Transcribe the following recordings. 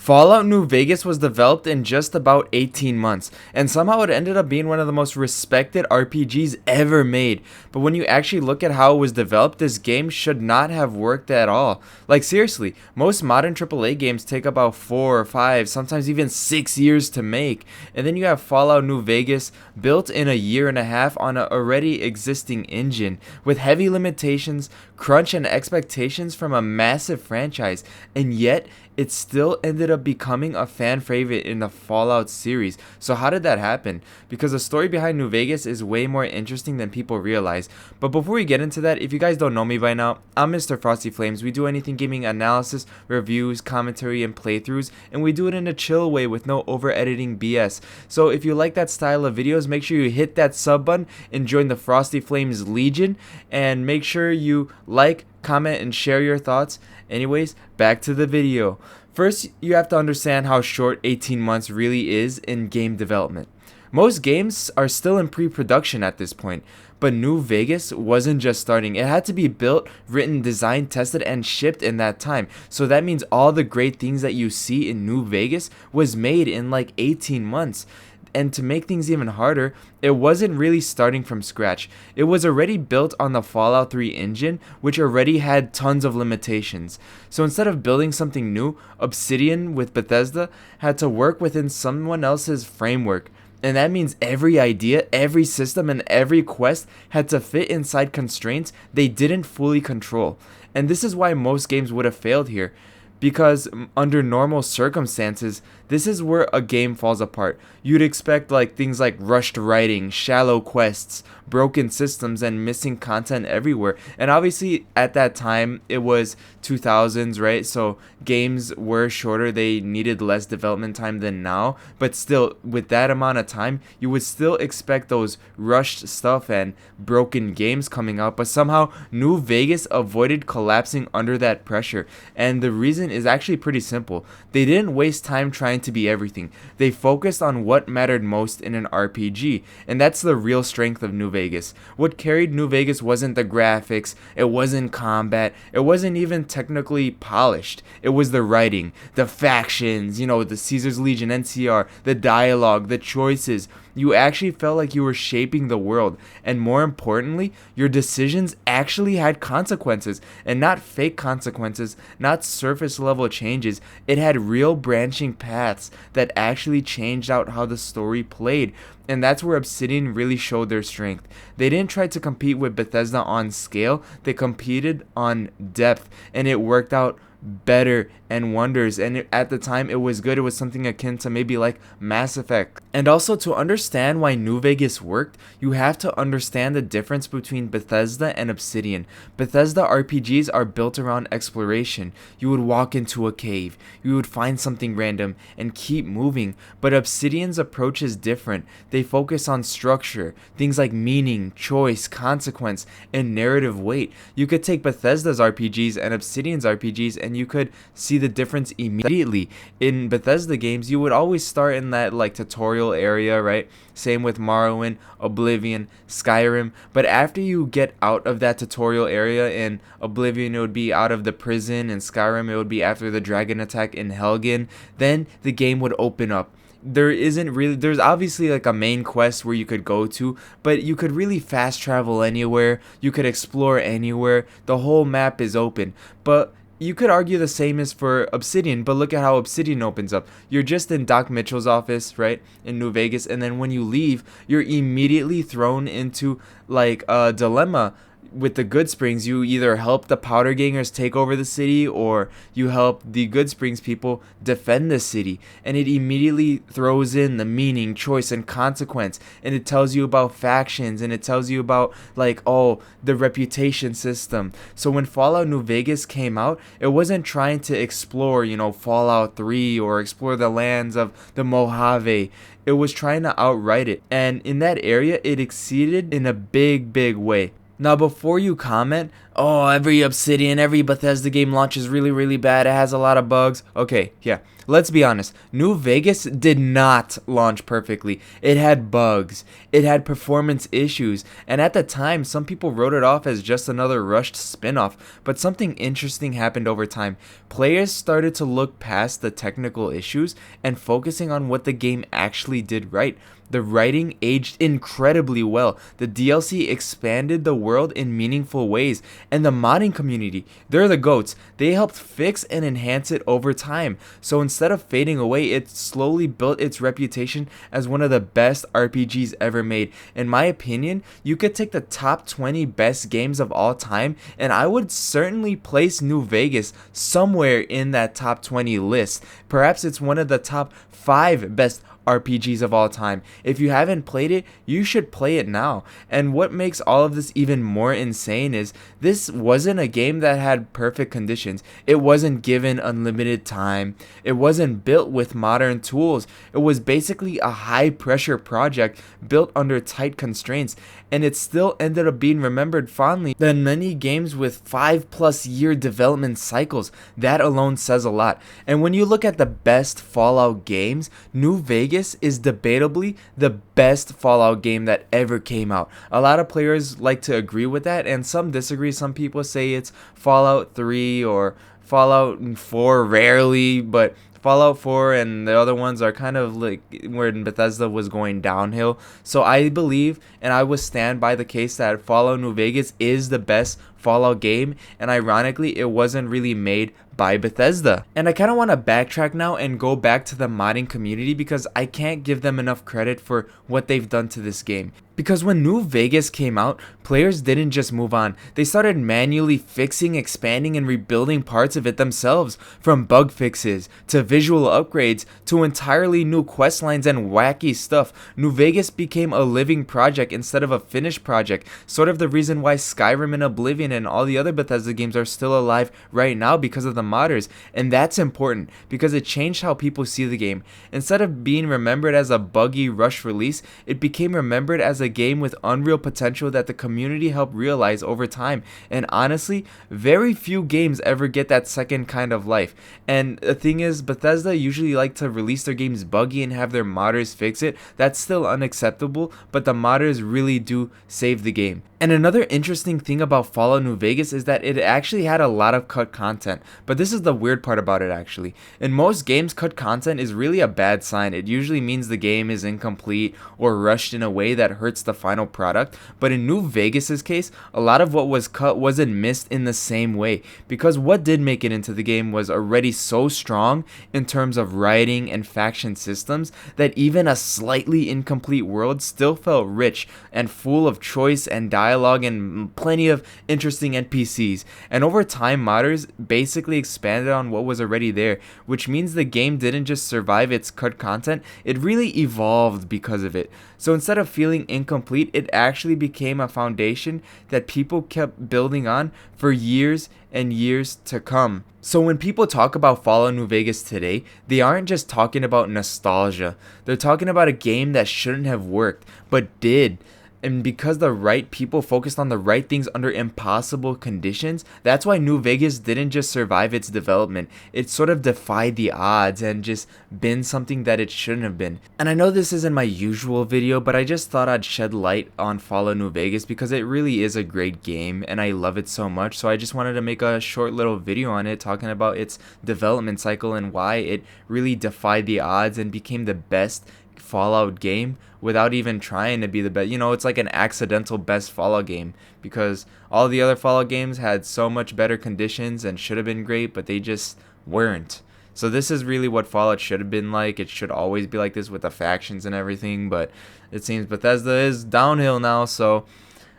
Fallout New Vegas was developed in just about 18 months, and somehow it ended up being one of the most respected RPGs ever made. But when you actually look at how it was developed, this game should not have worked at all. Like seriously, most modern AAA games take about 4 or 5, sometimes even 6 years to make. And then you have Fallout New Vegas built in a year and a half on an already existing engine, with heavy limitations, crunch, and expectations from a massive franchise, and yet it still ended up becoming a fan favorite in the Fallout series. So how did that happen? Because the story behind New Vegas is way more interesting than people realize. But before we get into that, if you guys don't know me by now, I'm Mr. Frosty Flames. We do anything gaming analysis, reviews, commentary, and playthroughs, and we do it in a chill way with no over editing BS. So if you like that style of videos, make sure you hit that sub button and join the Frosty Flames Legion, and make sure you like, comment, and share your thoughts. Anyways, back to the video. First, you have to understand how short 18 months really is in game development. Most games are still in pre-production at this point, but New Vegas wasn't just starting. It had to be built, written, designed, tested, and shipped in that time. So that means all the great things that you see in New Vegas was made in like 18 months. And to make things even harder, it wasn't really starting from scratch. It was already built on the Fallout 3 engine, which already had tons of limitations. So instead of building something new, Obsidian with Bethesda had to work within someone else's framework. And that means every idea, every system, and every quest had to fit inside constraints they didn't fully control. And this is why most games would have failed here. Because under normal circumstances, this is where a game falls apart. You'd expect like things like rushed writing, shallow quests, broken systems, and missing content everywhere. And obviously at that time it was 2000s, right? So games were shorter, they needed less development time than now. But still, with that amount of time, you would still expect those rushed stuff and broken games coming out. But somehow New Vegas avoided collapsing under that pressure. And the reason is actually pretty simple. They didn't waste time trying to be everything. They focused on what mattered most in an RPG, and that's the real strength of New Vegas. What carried New Vegas wasn't the graphics, it wasn't combat, it wasn't even technically polished. It was the writing, the factions, the Caesar's Legion, NCR, the dialogue, the choices. You actually felt like you were shaping the world, and more importantly, your decisions actually had consequences, and not fake consequences, not surface level changes. It had real branching paths that actually changed out how the story played. And that's where Obsidian really showed their strength. They didn't try to compete with Bethesda on scale, they competed on depth, and it worked out better and wonders. And at the time it was good. It was something akin to maybe like Mass Effect. And also, to understand why New Vegas worked, you have to understand the difference between Bethesda and Obsidian. Bethesda RPGs are built around exploration. You would walk into a cave, you would find something random and keep moving. But Obsidian's approach is different. They focus on structure, things like meaning, choice, consequence, and narrative weight. You could take Bethesda's RPGs and Obsidian's RPGs and you could see the difference immediately. In Bethesda games, you would always start in that like tutorial area, right? Same with Morrowind, Oblivion, Skyrim. But after you get out of that tutorial area, in Oblivion it would be out of the prison, in Skyrim it would be after the dragon attack in Helgen, then the game would open up. There's obviously like a main quest where you could go to, but you could really fast travel anywhere, you could explore anywhere, the whole map is open. But you could argue the same is for Obsidian, but look at how Obsidian opens up. You're just in Doc Mitchell's office, right, in New Vegas, and then when you leave, you're immediately thrown into like a dilemma. With the Goodsprings, you either help the Powder Gangers take over the city, or you help the Goodsprings people defend the city. And it immediately throws in the meaning, choice, and consequence. And it tells you about factions, and it tells you about like, the reputation system. So when Fallout New Vegas came out, it wasn't trying to explore, Fallout 3 or explore the lands of the Mojave. It was trying to outright it. And in that area, it exceeded in a big, big way. Now, before you comment, every Obsidian, every Bethesda game launch is really, really bad, it has a lot of bugs. Okay, yeah, let's be honest, New Vegas did not launch perfectly. It had bugs, it had performance issues, and at the time, some people wrote it off as just another rushed spin-off. But something interesting happened over time. Players started to look past the technical issues and focusing on what the game actually did right. The writing aged incredibly well, the DLC expanded the world in meaningful ways, and the modding community, they're the GOATs. They helped fix and enhance it over time. So instead of fading away, it slowly built its reputation as one of the best RPGs ever made. In my opinion, you could take the top 20 best games of all time, and I would certainly place New Vegas somewhere in that top 20 list. Perhaps it's one of the top 5 best RPGs of all time. If you haven't played it, you should play it now. And what makes all of this even more insane is this wasn't a game that had perfect conditions. It wasn't given unlimited time. It wasn't built with modern tools. It was basically a high pressure project built under tight constraints, and it still ended up being remembered fondly than many games with 5+ year development cycles. That alone says a lot. And when you look at the best Fallout games, New Vegas is debatably the best Fallout game that ever came out. A lot of players like to agree with that, and some disagree. Some people say it's Fallout 3 or Fallout 4 rarely, but Fallout 4 and the other ones are kind of like where Bethesda was going downhill. So I believe and I would stand by the case that Fallout New Vegas is the best Fallout game, and ironically it wasn't really made by Bethesda. And I kind of want to backtrack now and go back to the modding community because I can't give them enough credit for what they've done to this game. Because when New Vegas came out, players didn't just move on. They started manually fixing, expanding, and rebuilding parts of it themselves. From bug fixes, to visual upgrades, to entirely new quest lines and wacky stuff. New Vegas became a living project instead of a finished project. Sort of the reason why Skyrim and Oblivion and all the other Bethesda games are still alive right now, because of the modders. And that's important, because it changed how people see the game. Instead of being remembered as a buggy rush release, it became remembered as a game with unreal potential that the community helped realize over time. And honestly, very few games ever get that second kind of life. And the thing is, Bethesda usually like to release their games buggy and have their modders fix it. That's still unacceptable, but the modders really do save the game. And another interesting thing about Fallout New Vegas is that it actually had a lot of cut content. But this is the weird part about it actually. In most games, cut content is really a bad sign. It usually means the game is incomplete or rushed in a way that hurts the final product. But in New Vegas's case, a lot of what was cut wasn't missed in the same way, because what did make it into the game was already so strong in terms of writing and faction systems that even a slightly incomplete world still felt rich and full of choice and dialogue and plenty of interesting NPCs. And over time, modders basically expanded on what was already there, which means the game didn't just survive its cut content, it really evolved because of it. So instead of feeling incomplete, it actually became a foundation that people kept building on for years and years to come. So when people talk about Fallout New Vegas today, they aren't just talking about nostalgia. They're talking about a game that shouldn't have worked, but did. And because the right people focused on the right things under impossible conditions, that's why New Vegas didn't just survive its development. It sort of defied the odds and just been something that it shouldn't have been. And I know this isn't my usual video, but I just thought I'd shed light on Fallout New Vegas because it really is a great game and I love it so much. So I just wanted to make a short little video on it talking about its development cycle and why it really defied the odds and became the best Fallout game without even trying to be the best. You know, it's like an accidental best Fallout game because all the other Fallout games had so much better conditions and should have been great, but they just weren't. So this is really what Fallout should have been like. It should always be like this with the factions and everything, but it seems Bethesda is downhill now, so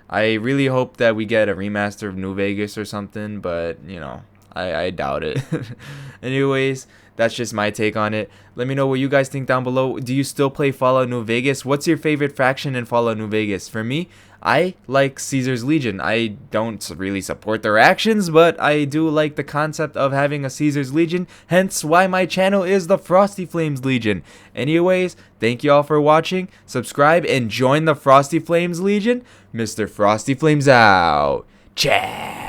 I really hope that we get a remaster of New Vegas or something, but you know, I doubt it. Anyways, that's just my take on it. Let me know what you guys think down below. Do you still play Fallout New Vegas? What's your favorite faction in Fallout New Vegas? For me, I like Caesar's Legion. I don't really support their actions, but I do like the concept of having a Caesar's Legion, hence why my channel is the Frosty Flames Legion. Anyways, thank you all for watching. Subscribe and join the Frosty Flames Legion. Mr. Frosty Flames out. Ciao.